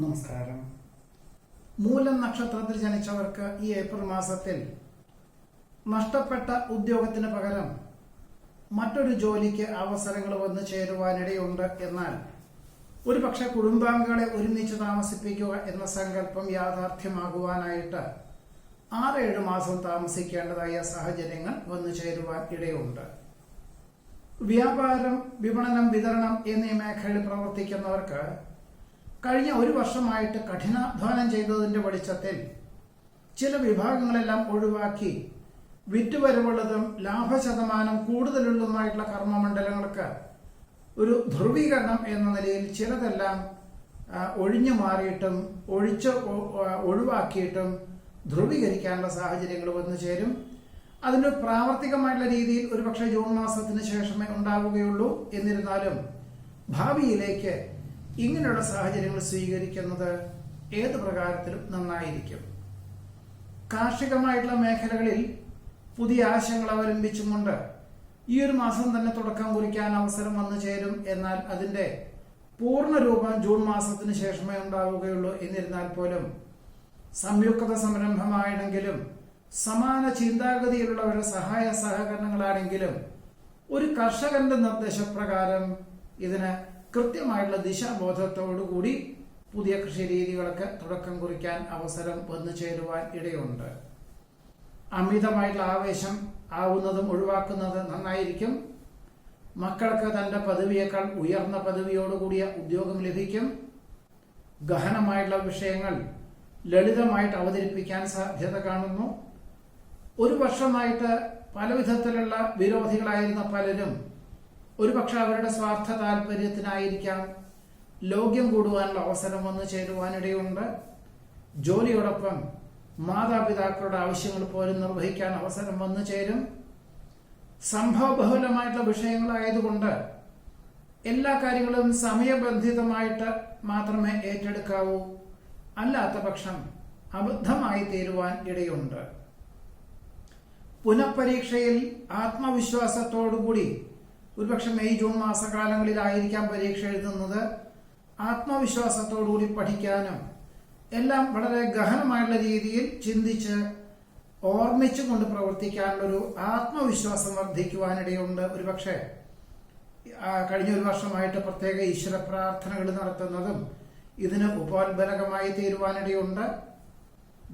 നമസ്കാരം. മൂലം നക്ഷത്രത്തിൽ ജനിച്ചവർക്ക് ഈ ഏപ്രിൽ മാസത്തിൽ നഷ്ടപ്പെട്ട ഉദ്യോഗത്തിന് പകരം മറ്റൊരു ജോലിക്ക് അവസരങ്ങൾ വന്നു ചേരുവാനിടയുണ്ട്. എന്നാൽ ഒരുപക്ഷെ കുടുംബാംഗങ്ങളെ ഒരുമിച്ച് താമസിപ്പിക്കുക എന്ന സങ്കല്പം യാഥാർത്ഥ്യമാകുവാനായിട്ട് 6-7 മാസം താമസിക്കേണ്ടതായ സാഹചര്യങ്ങൾ വന്നു ചേരുവാൻ ഇടയുണ്ട്. വ്യാപാരം, വിപണനം, വിതരണം എന്നീ മേഖലയിൽ പ്രവർത്തിക്കുന്നവർക്ക് കഴിഞ്ഞ ഒരു വർഷമായിട്ട് കഠിനാധ്വാനം ചെയ്തതിന്റെ വെളിച്ചത്തിൽ ചില വിഭാഗങ്ങളെല്ലാം ഒഴിവാക്കി വിറ്റുവരവുള്ളതും ലാഭശതമാനം കൂടുതലുള്ളതുമായിട്ടുള്ള കർമ്മമണ്ഡലങ്ങൾക്ക് ഒരു ധ്രുവീകരണം എന്ന നിലയിൽ ചിലതെല്ലാം ഒഴിഞ്ഞു മാറിയിട്ടും ഒഴിവാക്കിയിട്ടും ധ്രുവീകരിക്കാനുള്ള സാഹചര്യങ്ങൾ വന്നു ചേരും. അതിന് പ്രാവർത്തികമായിട്ടുള്ള രീതിയിൽ ഒരുപക്ഷെ ജൂൺ മാസത്തിന് ശേഷമേ ഉണ്ടാവുകയുള്ളൂ. എന്നിരുന്നാലും ഭാവിയിലേക്ക് ഇങ്ങനെയുള്ള സാഹചര്യങ്ങൾ സ്വീകരിക്കുന്നത് ഏത് പ്രകാരത്തിലും നന്നായിരിക്കും. കാർഷികമായിട്ടുള്ള മേഖലകളിൽ പുതിയ ആശയങ്ങൾ അവലംബിച്ചുകൊണ്ട് ഈ ഒരു മാസം തന്നെ തുടക്കം കുറിക്കാൻ അവസരം വന്നു ചേരും. എന്നാൽ അതിന്റെ പൂർണ്ണ രൂപം ജൂൺ മാസത്തിന് ശേഷമേ ഉണ്ടാവുകയുള്ളൂ. എന്നിരുന്നാൽ പോലും സംയുക്ത സംരംഭമാണെങ്കിലും സമാന ചിന്താഗതിയിലുള്ളവരുടെ സഹായ സഹകരണങ്ങളാണെങ്കിലും ഒരു കർഷകന്റെ നിർദ്ദേശപ്രകാരം ഇതിന് കൃത്യമായിട്ടുള്ള ദിശാബോധത്തോടുകൂടി പുതിയ കൃഷി രീതികൾക്ക് തുടക്കം കുറിക്കാൻ അവസരം വന്നു ചേരുവാൻ ഇടയുണ്ട്. അമിതമായിട്ടുള്ള ആവേശം ആവുന്നതും ഒഴിവാക്കുന്നത് നന്നായിരിക്കും. മക്കൾക്ക് തന്റെ പദവിയേക്കാൾ ഉയർന്ന പദവിയോടുകൂടിയ ഉദ്യോഗം ലഭിക്കും. ഗഹനമായിട്ടുള്ള വിഷയങ്ങൾ ലളിതമായിട്ട് അവതരിപ്പിക്കാൻ സാധ്യത കാണുന്നു. ഒരു വർഷമായിട്ട് പല വിധത്തിലുള്ള വിരോധികളായിരുന്ന പലരും ഒരുപക്ഷെ അവരുടെ സ്വാർത്ഥ താല്പര്യത്തിനായിരിക്കാം ലോക്യം കൂടുവാനുള്ള അവസരം വന്നു ചേരുവാനിടയുണ്ട്. ജോലിയോടൊപ്പം മാതാപിതാക്കളുടെ ആവശ്യങ്ങൾ പോലും നിർവഹിക്കാൻ അവസരം വന്നു ചേരും. സംഭവബഹുലമായിട്ടുള്ള വിഷയങ്ങളായതുകൊണ്ട് എല്ലാ കാര്യങ്ങളും സമയബന്ധിതമായിട്ട് മാത്രമേ ഏറ്റെടുക്കാവൂ. അല്ലാത്ത പക്ഷം അബദ്ധമായി തീരുവാൻ ഇടയുണ്ട്. പുനഃപരീക്ഷയിൽ ആത്മവിശ്വാസത്തോടുകൂടി ഒരുപക്ഷെ മെയ് ജൂൺ മാസകാലങ്ങളിലായിരിക്കാം പരീക്ഷ എഴുതുന്നത്. ആത്മവിശ്വാസത്തോടുകൂടി പഠിക്കാനും എല്ലാം വളരെ ഗഹനമായുള്ള രീതിയിൽ ചിന്തിച്ച് ഓർമ്മിച്ചുകൊണ്ട് പ്രവർത്തിക്കാനുള്ളൊരു ആത്മവിശ്വാസം വർദ്ധിക്കുവാനിടയുണ്ട്. ഒരുപക്ഷെ കഴിഞ്ഞ ഒരു വർഷമായിട്ട് പ്രത്യേക ഈശ്വര പ്രാർത്ഥനകൾ നടത്തുന്നതും ഇതിന് ഉപോത്ബലകമായി തീരുവാനിടയുണ്ട്.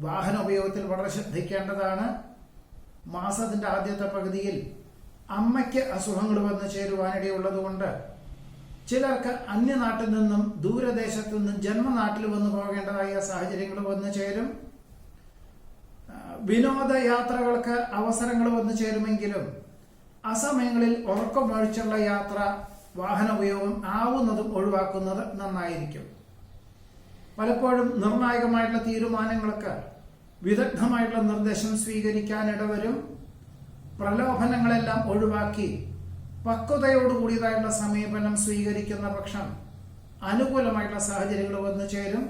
വാഹന ഉപയോഗത്തിൽ വളരെ ശ്രദ്ധിക്കേണ്ടതാണ്. മാസത്തിന്റെ ആദ്യത്തെ പകുതിയിൽ അമ്മയ്ക്ക് അസുഖങ്ങൾ വന്നു ചേരുവാനിടയുള്ളതുകൊണ്ട് ചിലർക്ക് അന്യനാട്ടിൽ നിന്നും ദൂരദേശത്തു നിന്നും ജന്മനാട്ടിൽ വന്നു പോകേണ്ടതായ സാഹചര്യങ്ങൾ വന്നു ചേരും. വിനോദയാത്രകൾക്ക് അവസരങ്ങൾ വന്നു ചേരുമെങ്കിലും അസമയങ്ങളിൽ ഉറക്കമൊഴിച്ചുള്ള യാത്ര, വാഹന ഉപയോഗം ആവുന്നതും ഒഴിവാക്കുന്നത് നന്നായിരിക്കും. പലപ്പോഴും നിർണായകമായിട്ടുള്ള തീരുമാനങ്ങൾക്ക് വിദഗ്ധമായിട്ടുള്ള നിർദ്ദേശം സ്വീകരിക്കാൻ ഇടവരും. പ്രലോഭനങ്ങളെല്ലാം ഒഴിവാക്കി പക്വതയോടുകൂടിയതായുള്ള സമീപനം സ്വീകരിക്കുന്ന പക്ഷം അനുകൂലമായിട്ടുള്ള സാഹചര്യങ്ങൾ വന്നു ചേരും.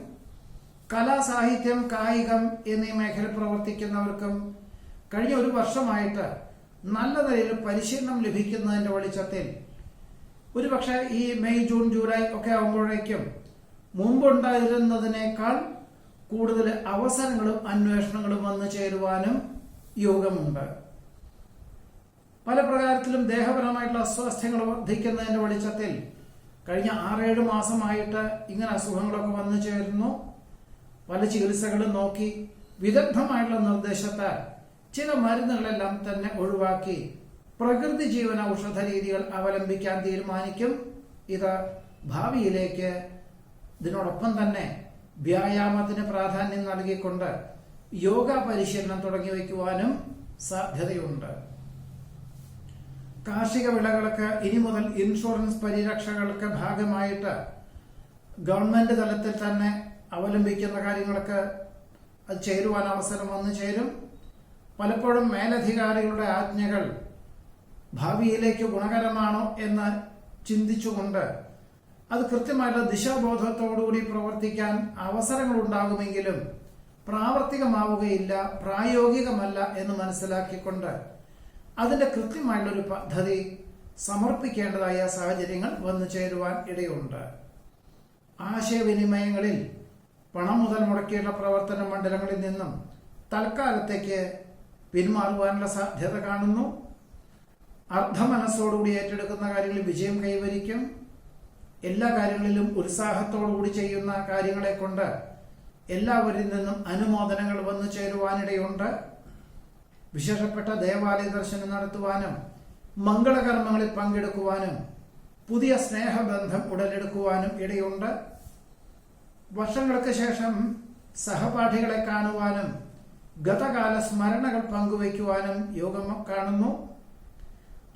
കലാ, സാഹിത്യം, കായികം എന്നീ മേഖലയിൽ പ്രവർത്തിക്കുന്നവർക്കും കഴിഞ്ഞ ഒരു വർഷമായിട്ട് നല്ല നിലയിൽ പരിശീലനം ലഭിക്കുന്നതിന്റെ വെളിച്ചത്തിൽ ഒരുപക്ഷെ ഈ മെയ് ജൂൺ ജൂലൈ ഒക്കെ ആകുമ്പോഴേക്കും മുമ്പുണ്ടായിരുന്നതിനേക്കാൾ കൂടുതൽ അവസരങ്ങളും അന്വേഷണങ്ങളും വന്നു ചേരുവാനും യോഗമുണ്ട്. പല പ്രകാരത്തിലും ദേഹപരമായിട്ടുള്ള അസ്വാസ്ഥ്യങ്ങൾ വർദ്ധിക്കുന്നതിന്റെ വെളിച്ചത്തിൽ കഴിഞ്ഞ 6-7 മാസമായിട്ട് ഇങ്ങനെ അസുഖങ്ങളൊക്കെ വന്നു ചേരുന്നു. പല ചികിത്സകളും നോക്കി വിദഗ്ധമായിട്ടുള്ള നിർദ്ദേശത്താൽ ചില മരുന്നുകളെല്ലാം തന്നെ ഒഴിവാക്കി പ്രകൃതി ജീവന ഔഷധ രീതികൾ അവലംബിക്കാൻ തീരുമാനിക്കും. ഇത് ഭാവിയിലേക്ക് ഇതിനോടൊപ്പം തന്നെ വ്യായാമത്തിന് പ്രാധാന്യം നൽകിക്കൊണ്ട് യോഗ പരിശീലനം തുടങ്ങി വയ്ക്കുവാനും സാധ്യതയുണ്ട്. കാർഷിക വിളകൾക്ക് ഇനി മുതൽ ഇൻഷുറൻസ് പരിരക്ഷകൾക്ക് ഭാഗമായിട്ട് ഗവൺമെന്റ് തലത്തിൽ തന്നെ അവലംബിക്കുന്ന കാര്യങ്ങൾക്ക് അത് ചേരുവാൻ അവസരം വന്നു ചേരും. പലപ്പോഴും മേലധികാരികളുടെ ആജ്ഞകൾ ഭാവിയിലേക്ക് ഗുണകരമാണോ എന്ന് ചിന്തിച്ചുകൊണ്ട് അത് കൃത്യമായിട്ടുള്ള ദിശാബോധത്തോടുകൂടി പ്രവർത്തിക്കാൻ അവസരങ്ങൾ ഉണ്ടാകുമെങ്കിലും പ്രാവർത്തികമാവുകയില്ല, പ്രായോഗികമല്ല എന്ന് മനസ്സിലാക്കിക്കൊണ്ട് അതിന്റെ കൃത്യമായുള്ളൊരു പദ്ധതി സമർപ്പിക്കേണ്ടതായ സാഹചര്യങ്ങൾ വന്നു ചേരുവാൻ ഇടയുണ്ട്. ആശയവിനിമയങ്ങളിൽ പണം മുതൽ മുടക്കിയുള്ള പ്രവർത്തന മണ്ഡലങ്ങളിൽ നിന്നും തൽക്കാലത്തേക്ക് പിന്മാറുവാനുള്ള സാധ്യത കാണുന്നു. അർദ്ധമനസ്സോടുകൂടി ഏറ്റെടുക്കുന്ന കാര്യങ്ങളിൽ വിജയം കൈവരിക്കും. എല്ലാ കാര്യങ്ങളിലും ഉത്സാഹത്തോടുകൂടി ചെയ്യുന്ന കാര്യങ്ങളെ കൊണ്ട് എല്ലാവരിൽ നിന്നും അനുമോദനങ്ങൾ വന്നു ചേരുവാനിടയുണ്ട്. വിശേഷപ്പെട്ട ദേവാലയ ദർശനം നടത്തുവാനും മംഗളകർമ്മങ്ങളിൽ പങ്കെടുക്കുവാനും പുതിയ സ്നേഹബന്ധം ഉടലെടുക്കുവാനും ഇടയുണ്ട്. വർഷങ്ങൾക്ക് ശേഷം സഹപാഠികളെ കാണുവാനും ഗതകാല സ്മരണകൾ പങ്കുവയ്ക്കുവാനും യോഗം കാണുന്നു.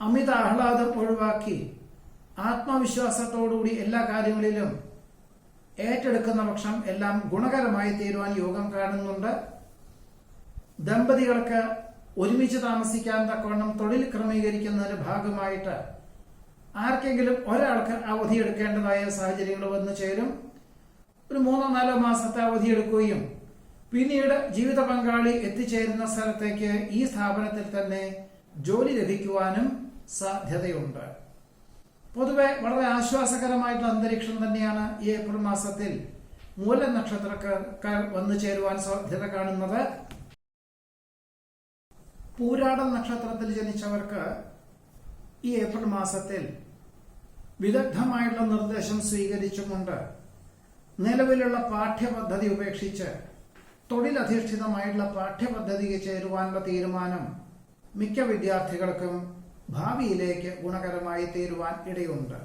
അമിത ആഹ്ലാദം ഒഴിവാക്കി ആത്മവിശ്വാസത്തോടുകൂടി എല്ലാ കാര്യങ്ങളിലും ഏറ്റെടുക്കുന്ന പക്ഷം എല്ലാം ഗുണകരമായി തീരുവാൻ യോഗം കാണുന്നുണ്ട്. ദമ്പതികൾക്ക് ഒരുമിച്ച് താമസിക്കാൻ തക്കവണ്ണം തൊഴിൽ ക്രമീകരിക്കുന്നതിന്റെ ഭാഗമായിട്ട് ആർക്കെങ്കിലും ഒരാൾക്ക് അവധിയെടുക്കേണ്ടതായ സാഹചര്യങ്ങൾ വന്നു ചേരും. ഒരു 3-4 മാസത്തെ അവധിയെടുക്കുകയും പിന്നീട് ജീവിത പങ്കാളി എത്തിച്ചേരുന്ന സ്ഥലത്തേക്ക് ഈ സ്ഥാപനത്തിൽ തന്നെ ജോലി ലഭിക്കുവാനും സാധ്യതയുണ്ട്. പൊതുവെ വളരെ ആശ്വാസകരമായിട്ടുള്ള അന്തരീക്ഷം തന്നെയാണ് ഈ ഏപ്രിൽ മാസത്തിൽ മൂലം നക്ഷത്രക്കാർ വന്നു ചേരുവാൻ സാധ്യത കാണുന്നത്. പൂരാടം നക്ഷത്രത്തിൽ ജനിച്ചവർക്ക് ഈ ഏപ്രിൽ മാസത്തിൽ വിദഗ്ധമായിട്ടുള്ള നിർദ്ദേശം സ്വീകരിച്ചുകൊണ്ട് നിലവിലുള്ള പാഠ്യപദ്ധതി ഉപേക്ഷിച്ച് തൊഴിലധിഷ്ഠിതമായിട്ടുള്ള പാഠ്യപദ്ധതിക്ക് ചേരുവാനുള്ള തീരുമാനം മിക്ക വിദ്യാർത്ഥികൾക്കും ഭാവിയിലേക്ക് ഗുണകരമായി തീരുവാൻ ഇടയുണ്ട്.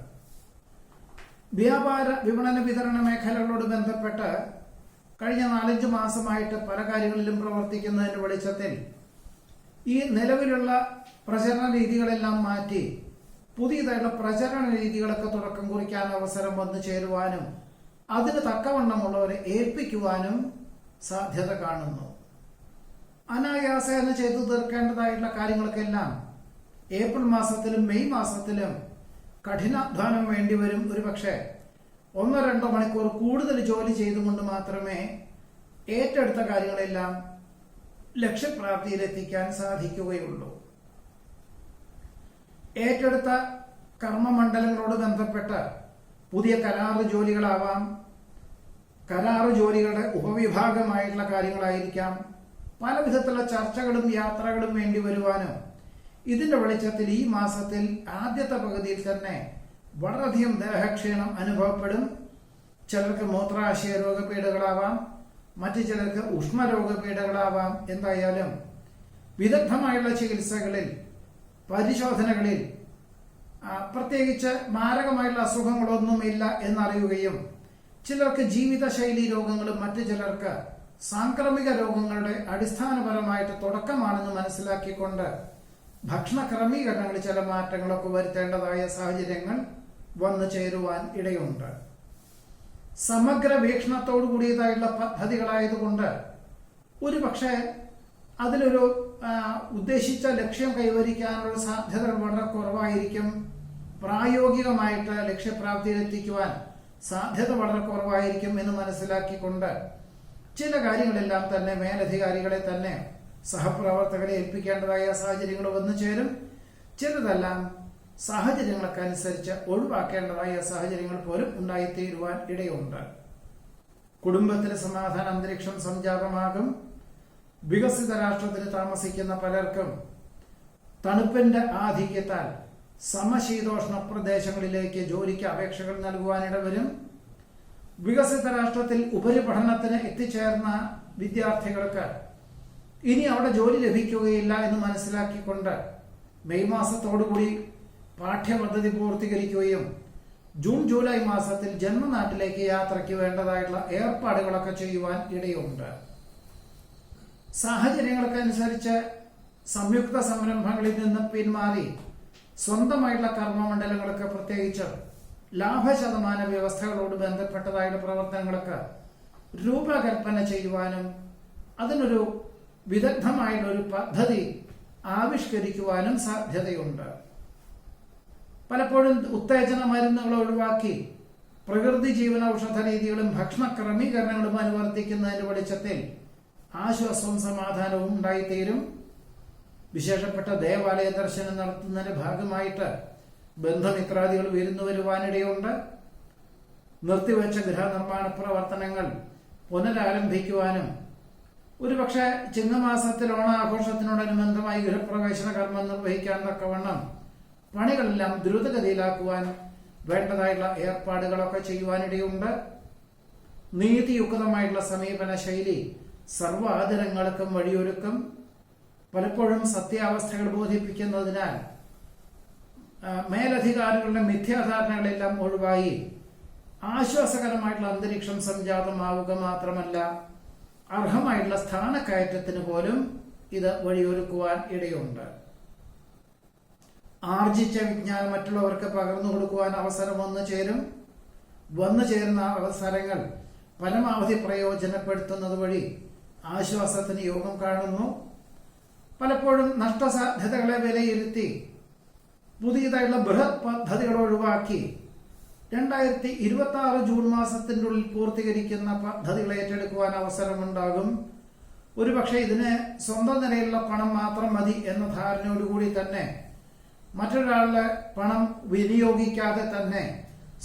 വ്യാപാര വിപണന വിതരണ മേഖലകളോട് ബന്ധപ്പെട്ട് കഴിഞ്ഞ 4-5 മാസമായിട്ട് പല കാര്യങ്ങളിലും പ്രവർത്തിക്കുന്നതിന്റെ വെളിച്ചത്തിൽ ഈ നിലവിലുള്ള പ്രചരണ രീതികളെല്ലാം മാറ്റി പുതിയതായിട്ടുള്ള പ്രചരണ രീതികളൊക്കെ തുടക്കം കുറിക്കാൻ അവസരം വന്നു ചേരുവാനും അതിന് തക്കവണ്ണമുള്ളവരെ ഏൽപ്പിക്കുവാനും സാധ്യത കാണുന്നു. അനായാസേന ചെയ്തു തീർക്കേണ്ടതായിട്ടുള്ള കാര്യങ്ങൾക്കെല്ലാം ഏപ്രിൽ മാസത്തിലും മെയ് മാസത്തിലും കഠിനാധ്വാനം വേണ്ടിവരും. ഒരുപക്ഷെ 1-2 മണിക്കൂർ കൂടുതൽ ജോലി ചെയ്തുകൊണ്ട് മാത്രമേ ഏറ്റെടുത്ത കാര്യങ്ങളെല്ലാം ലക്ഷ്യപ്രാപ്തിയിലെത്തിക്കാൻ സാധിക്കുകയുള്ളൂ. ഏറ്റെടുത്ത കർമ്മമണ്ഡലങ്ങളോട് ബന്ധപ്പെട്ട് പുതിയ കരാറ് ജോലികളാവാം, കരാറ് ജോലികളുടെ ഉപവിഭാഗമായിട്ടുള്ള കാര്യങ്ങളായിരിക്കാം, പല വിധത്തിലുള്ള ചർച്ചകളും യാത്രകളും വേണ്ടി വരുവാനും ഇതിന്റെ വെളിച്ചത്തിൽ ഈ മാസത്തിൽ ആദ്യത്തെ പകുതിയിൽ തന്നെ വളരെയധികം ദേഹക്ഷീണം അനുഭവപ്പെടും. ചിലർക്ക് മൂത്രാശയ രോഗപീഠകളാവാം, മറ്റു ചിലർക്ക് ഉഷ്മരോഗപീഠകളാവാം. എന്തായാലും വിദഗ്ധമായുള്ള ചികിത്സകളിൽ പരിശോധനകളിൽ പ്രത്യേകിച്ച് മാരകമായുള്ള അസുഖങ്ങളൊന്നുമില്ല എന്നറിയുകയും ചിലർക്ക് ജീവിതശൈലി രോഗങ്ങളും മറ്റു ചിലർക്ക് സാംക്രമിക രോഗങ്ങളുടെ അടിസ്ഥാനപരമായിട്ട് തുടക്കമാണെന്ന് മനസ്സിലാക്കിക്കൊണ്ട് ഭക്ഷണ ക്രമീകരണങ്ങളിൽ ചില മാറ്റങ്ങളൊക്കെ വരുത്തേണ്ടതായ സാഹചര്യങ്ങൾ വന്നു ചേരുവാൻ ഇടയുണ്ട്. സമഗ്ര വീക്ഷണത്തോടു കൂടിയതായുള്ള പദ്ധതികളായതുകൊണ്ട് ഒരു പക്ഷേ അതിലൊരു ഉദ്ദേശിച്ച ലക്ഷ്യം കൈവരിക്കാനുള്ള സാധ്യതകൾ വളരെ കുറവായിരിക്കും. പ്രായോഗികമായിട്ട് ലക്ഷ്യപ്രാപ്തിയിലെത്തിക്കുവാൻ സാധ്യത വളരെ കുറവായിരിക്കും എന്ന് മനസ്സിലാക്കിക്കൊണ്ട് ചില കാര്യങ്ങളെല്ലാം തന്നെ മേലധികാരികളെ തന്നെ സഹപ്രവർത്തകരെ ഏൽപ്പിക്കേണ്ടതായ സാഹചര്യങ്ങൾ വന്നു ചേരും. ചിലതെല്ലാം സാഹചര്യങ്ങളൊക്കെ അനുസരിച്ച് ഒഴിവാക്കേണ്ടതായ സാഹചര്യങ്ങൾ പോലും ഉണ്ടായിത്തീരുവാൻ ഇടയുണ്ട്. കുടുംബത്തിന് സമാധാന അന്തരീക്ഷം സംജാതമാകും. വികസിത രാഷ്ട്രത്തിൽ താമസിക്കുന്ന പലർക്കും തണുപ്പിന്റെ ആധിക്യത്താൽ സമശീതോഷ്ണ പ്രദേശങ്ങളിലേക്ക് ജോലിക്ക് അപേക്ഷകൾ നൽകുവാനിടവരും. വികസിത രാഷ്ട്രത്തിൽ ഉപരിപഠനത്തിന് എത്തിച്ചേർന്ന വിദ്യാർത്ഥികൾക്ക് ഇനി അവിടെ ജോലി ലഭിക്കുകയില്ല എന്ന് മനസ്സിലാക്കിക്കൊണ്ട് മെയ് മാസത്തോടുകൂടി പാഠ്യപദ്ധതി പൂർത്തീകരിക്കുകയും ജൂൺ ജൂലൈ മാസത്തിൽ ജന്മനാട്ടിലേക്ക് യാത്രയ്ക്ക് വേണ്ടതായിട്ടുള്ള ഏർപ്പാടുകളൊക്കെ ചെയ്യുവാൻ ഇടയുണ്ട്. സാഹചര്യങ്ങൾക്കനുസരിച്ച് സംയുക്ത സംരംഭങ്ങളിൽ നിന്ന് പിന്മാറി സ്വന്തമായിട്ടുള്ള കർമ്മമണ്ഡലങ്ങൾക്ക് പ്രത്യേകിച്ച് ലാഭശതമാന വ്യവസ്ഥകളോട് ബന്ധപ്പെട്ടതായുള്ള പ്രവർത്തനങ്ങൾക്ക് രൂപകൽപ്പന ചെയ്യുവാനും അതിനൊരു വിദഗ്ധമായിട്ടുള്ള പദ്ധതി ആവിഷ്കരിക്കുവാനും സാധ്യതയുണ്ട്. പലപ്പോഴും ഉത്തേജന മരുന്നുകൾ ഒഴിവാക്കി പ്രകൃതി ജീവനൌഷധ രീതികളും ഭക്ഷണ ക്രമീകരണങ്ങളും അനുവർത്തിക്കുന്നതിന്റെ വെളിച്ചത്തിൽ ആശ്വാസവും സമാധാനവും ഉണ്ടായിത്തീരും. വിശേഷപ്പെട്ട ദേവാലയ ദർശനം നടത്തുന്നതിന്റെ ഭാഗമായിട്ട് ബന്ധുമിത്രാദികൾ വിരുന്നു വരുവാനിടയുണ്ട്. നിർത്തിവെച്ച ഗൃഹനിർമ്മാണ പ്രവർത്തനങ്ങൾ പുനരാരംഭിക്കുവാനും ഒരുപക്ഷെ ചിങ്ങമാസത്തിൽ ഓണാഘോഷത്തിനോടനുബന്ധമായി ഗൃഹപ്രവേശന കർമ്മം നിർവഹിക്കാൻ തക്കവണ്ണം പണികളെല്ലാം ദ്രുതഗതിയിലാക്കുവാൻ വേണ്ടതായുള്ള ഏർപ്പാടുകളൊക്കെ ചെയ്യുവാനിടയുണ്ട്. നീതിയുക്തമായിട്ടുള്ള സമീപന ശൈലി സർവ്വാദരങ്ങൾക്കും വഴിയൊരുക്കും. പലപ്പോഴും സത്യാവസ്ഥകൾ ബോധിപ്പിക്കുന്നതിനാൽ മേലധികാരികളുടെ മിഥ്യാധാരണകളെല്ലാം ഒഴിവായി ആശ്വാസകരമായിട്ടുള്ള അന്തരീക്ഷം സംജാതമാവുക മാത്രമല്ല, അർഹമായിട്ടുള്ള സ്ഥാനക്കയറ്റത്തിന് പോലും ഇത് വഴിയൊരുക്കുവാൻ ഇടയുണ്ട്. ആർജിച്ച വിജ്ഞാനം മറ്റുള്ളവർക്ക് പകർന്നു കൊടുക്കുവാൻ അവസരം വന്നു ചേരുന്ന അവസരങ്ങൾ പരമാവധി പ്രയോജനപ്പെടുത്തുന്നത് വഴി ആശ്വാസത്തിന് യോഗം കാണുന്നു. പലപ്പോഴും നഷ്ടസാധ്യതകളെ വിലയിരുത്തി പുതിയതായുള്ള ബൃഹത് പദ്ധതികൾ ഒഴിവാക്കി 2026 ജൂൺ മാസത്തിൻ്റെ ഉള്ളിൽ പൂർത്തീകരിക്കുന്ന പദ്ധതികൾ ഏറ്റെടുക്കുവാൻ അവസരമുണ്ടാകും. ഒരുപക്ഷെ ഇതിന് സ്വന്തം നിലയിലുള്ള പണം മാത്രം മതി എന്ന ധാരണയോടുകൂടി തന്നെ മറ്റൊരാളുടെ പണം വിനിയോഗിക്കാതെ തന്നെ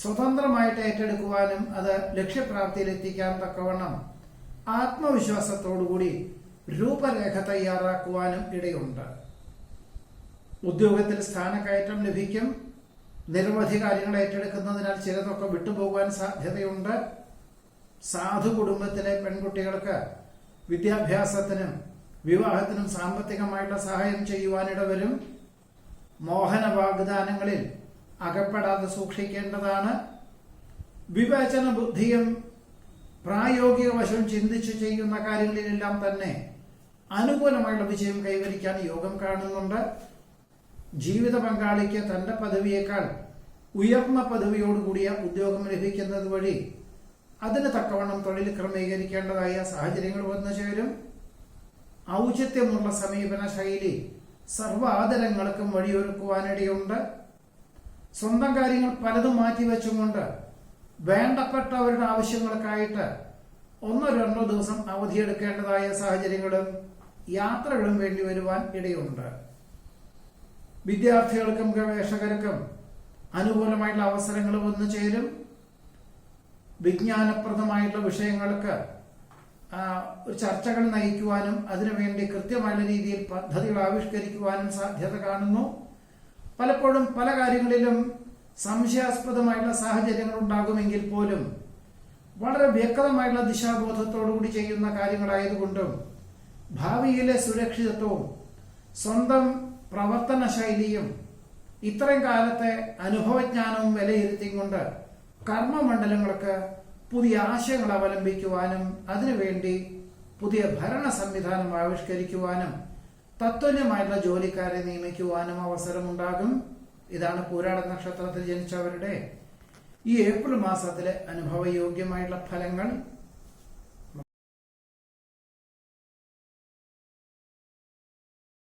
സ്വതന്ത്രമായിട്ട് ഏറ്റെടുക്കുവാനും അത് ലക്ഷ്യപ്രാപ്തിയിലെത്തിക്കാൻ തക്കവണ്ണം ആത്മവിശ്വാസത്തോടുകൂടി രൂപരേഖ തയ്യാറാക്കുവാനും ഇടയുണ്ട്. ഉദ്യോഗത്തിൽ സ്ഥാനക്കയറ്റം ലഭിക്കും. നിരവധി കാര്യങ്ങൾ ഏറ്റെടുക്കുന്നതിനാൽ ചിലതൊക്കെ വിട്ടുപോകാൻ സാധ്യതയുണ്ട്. സാധു കുടുംബത്തിലെ പെൺകുട്ടികൾക്ക് വിദ്യാഭ്യാസത്തിനും വിവാഹത്തിനും സാമ്പത്തികമായിട്ടുള്ള സഹായം ചെയ്യുവാനിടവരും. മോഹന വാഗ്ദാനങ്ങളിൽ അകപ്പെടാതെ സൂക്ഷിക്കേണ്ടതാണ്. വിവേചന ബുദ്ധിയും പ്രായോഗിക വശവും ചിന്തിച്ച് ചെയ്യുന്ന കാര്യങ്ങളിലെല്ലാം തന്നെ അനുകൂലമായുള്ള വിജയം കൈവരിക്കാൻ യോഗം കാണുന്നുണ്ട്. ജീവിത പങ്കാളിക്ക് തന്റെ പദവിയേക്കാൾ ഉയർന്ന പദവിയോടുകൂടിയ ഉദ്യോഗം ലഭിക്കുന്നത് വഴി അതിന് തക്കവണ്ണം തൊഴിൽ ക്രമീകരിക്കേണ്ടതായ സാഹചര്യങ്ങൾ വന്നു ചേരും. ഔചിത്യമുള്ള സമീപന ശൈലി സർവ്വാദരങ്ങൾക്കും വഴിയൊരുക്കുവാനിടയുണ്ട്. സ്വന്തം കാര്യങ്ങൾ പലതും മാറ്റിവെച്ചുകൊണ്ട് വേണ്ടപ്പെട്ടവരുടെ ആവശ്യങ്ങൾക്കായിട്ട് 1-2 ദിവസം അവധിയെടുക്കേണ്ടതായ സാഹചര്യങ്ങളും യാത്രകളും വേണ്ടി വരുവാൻ ഇടയുണ്ട്. വിദ്യാർത്ഥികൾക്കും ഗവേഷകർക്കും അനുകൂലമായിട്ടുള്ള അവസരങ്ങൾ വന്നു ചേരും. വിജ്ഞാനപ്രദമായിട്ടുള്ള വിഷയങ്ങൾക്ക് ചർച്ചകൾ നയിക്കുവാനും അതിനുവേണ്ടി കൃത്യമായ രീതിയിൽ പദ്ധതികൾ ആവിഷ്കരിക്കുവാനും സാധ്യത കാണുന്നു. പലപ്പോഴും പല കാര്യങ്ങളിലും സംശയാസ്പദമായിട്ടുള്ള സാഹചര്യങ്ങൾ ഉണ്ടാകുമെങ്കിൽ പോലും വളരെ വ്യക്തമായിട്ടുള്ള ദിശാബോധത്തോടുകൂടി ചെയ്യുന്ന കാര്യങ്ങളായതുകൊണ്ടും ഭാവിയിലെ സുരക്ഷിതത്വവും സ്വന്തം പ്രവർത്തന ശൈലിയും ഇത്രയും കാലത്തെ അനുഭവജ്ഞാനവും വിലയിരുത്തിക്കൊണ്ട് കർമ്മമണ്ഡലങ്ങൾക്ക് പുതിയ ആശയങ്ങൾ അവലംബിക്കുവാനും അതിനുവേണ്ടി പുതിയ ഭരണ സംവിധാനം ആവിഷ്കരിക്കുവാനും തത്വന്യമായിട്ടുള്ള ജോലിക്കാരെ നിയമിക്കുവാനും അവസരമുണ്ടാകും. ഇതാണ് പൂരാട നക്ഷത്രത്തിൽ ജനിച്ചവരുടെ ഈ ഏപ്രിൽ മാസത്തിലെ അനുഭവയോഗ്യമായിട്ടുള്ള ഫലങ്ങൾ.